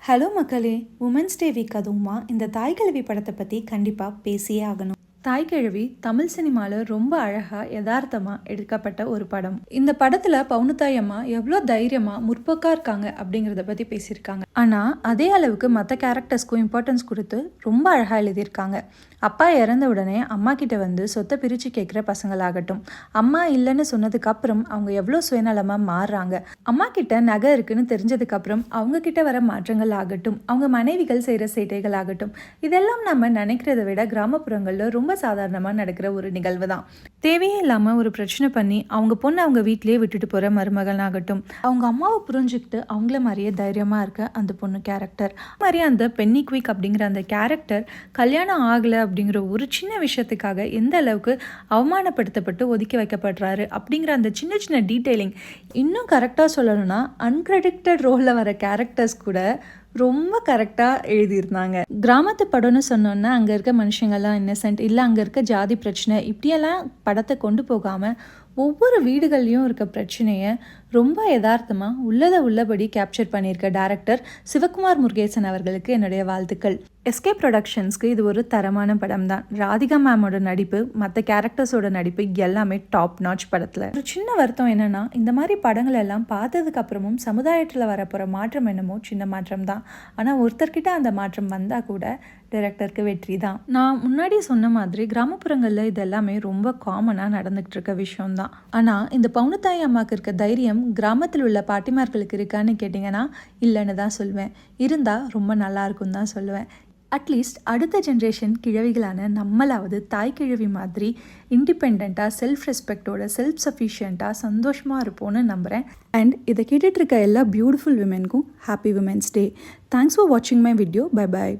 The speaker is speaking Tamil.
ஹலோ மக்களே, உமன்ஸ் டே வீக் அதுவுமா இந்த தாய்க்கிழவி படத்தை பற்றி கண்டிப்பாக பேசியே ஆகணும். தாய்க்கிழவி தமிழ் சினிமாவில் ரொம்ப அழகாக யதார்த்தமாக எடுக்கப்பட்ட ஒரு படம். இந்த படத்தில் பவுனுத்தாய் அம்மா எவ்வளோ தைரியமாக முற்போக்காக இருக்காங்க அப்படிங்கிறத பற்றி பேசியிருக்காங்க. ஆனால் அதே அளவுக்கு மற்ற கேரக்டர்ஸ்க்கும் இம்பார்ட்டன்ஸ் கொடுத்து ரொம்ப அழகாக எழுதியிருக்காங்க. அப்பா இறந்த உடனே அம்மா கிட்ட வந்து சொத்தை பிரித்து கேட்குற பசங்களாகட்டும், அம்மா இல்லைன்னு சொன்னதுக்கப்புறம் அவங்க எவ்வளோ சுயநலமாக மாறுறாங்க, அம்மா கிட்ட நகை இருக்குன்னு தெரிஞ்சதுக்கப்புறம் அவங்க கிட்ட வர மாற்றங்கள் ஆகட்டும், அவங்க மனைவிகள் செய்கிற சேட்டைகள் ஆகட்டும், இதெல்லாம் நம்ம நினைக்கிறத விட கிராமப்புறங்களில் ரொம்ப சாதாரணமாக நடக்கிற ஒரு நிகழ்வு தான். தேவையே இல்லாமல் ஒரு பிரச்சனை பண்ணி அவங்க பொண்ணு அவங்க வீட்டிலேயே விட்டுட்டு போகிற மருமகன் ஆகட்டும், அவங்க அம்மாவை புரிஞ்சுக்கிட்டு அவங்கள மாதிரியே தைரியமாக இருக்க அந்த பொண்ணு கேரக்டர், மாதிரி அந்த பென்னி குயிக் அப்படிங்கிற அந்த கேரக்டர் கல்யாணம் ஆகலை அப்படிங்கிற ஒரு சின்ன விஷயத்துக்காக எந்த அளவுக்கு அவமானப்படுத்தப்பட்டு ஒதுக்கி வைக்கப்படுறாரு அப்படிங்கிற அந்த சின்ன சின்ன டீட்டெயிலிங். இன்னும் கரெக்டாக சொல்லணும்னா அன்பிரடிக்டட் ரோலில் வர கேரக்டர்ஸ் கூட ரொம்ப கரெக்டாக எழுதியிருந்தாங்க. கிராமத்து படம்னு சொன்னோன்னா அங்கே இருக்க மனுஷங்கள்லாம் இன்னசென்ட் இல்லை, அங்கே இருக்க ஜாதி பிரச்சனை இப்படியெல்லாம் படத்தை கொண்டு போகாமல் ஒவ்வொரு வீடுகள்லையும் இருக்க பிரச்சனையை ரொம்ப யதார்த்தமாக உள்ளதை உள்ளபடி கேப்சர் பண்ணியிருக்க டைரக்டர் சிவகுமார் முருகேசன் அவர்களுக்கு என்னுடைய வாழ்த்துக்கள். எஸ்கே ப்ரொடக்ஷன்ஸ்க்கு இது ஒரு தரமான படம் தான். ராதிகா மேமோட நடிப்பு, மற்ற கேரக்டர்ஸோட நடிப்பு எல்லாமே டாப் நாச் படத்தில். ஒரு சின்ன வருத்தம் என்னென்னா, இந்த மாதிரி படங்கள் எல்லாம் பார்த்ததுக்கு அப்புறமும் சமுதாயத்தில் வரப்போகிற மாற்றம் என்னமோ சின்ன மாற்றம் தான். ஆனால் ஒருத்தர்கிட்ட அந்த மாற்றம் வந்தால் கூட டைரக்டருக்கு வெற்றி தான். நான் முன்னாடி சொன்ன மாதிரி கிராமப்புறங்களில் இது எல்லாமே ரொம்ப காமனாக நடந்துகிட்டு இருக்க விஷயம்தான். ஆனால் இந்த பவுனுத்தாய் அம்மாவுக்கு இருக்க தைரியம் கிராமத்தில் உள்ள பாட்டிமார்களுக்கு இருக்கான்னு கேட்டிங்கன்னா இல்லைன்னு தான் சொல்லுவேன். இருந்தால் ரொம்ப நல்லா இருக்குன்னு தான் சொல்லுவேன். அட்லீஸ்ட் அடுத்த ஜென்ரேஷன் கிழவிகளான நம்மளாவது தாய்க்கிழவி மாதிரி இண்டிபெண்ட்டாக, செல்ஃப் ரெஸ்பெக்டோட, செல்ஃப் சஃபிஷியண்ட்டாக சந்தோஷமாக இருப்போன்னு நம்புகிறேன். அண்ட் இதை கேட்டுட்ருக்க எல்லா பியூட்டிஃபுல் விமென்க்கும் happy women's day. Thanks for வாட்சிங் மை வீடியோ. Bye bye.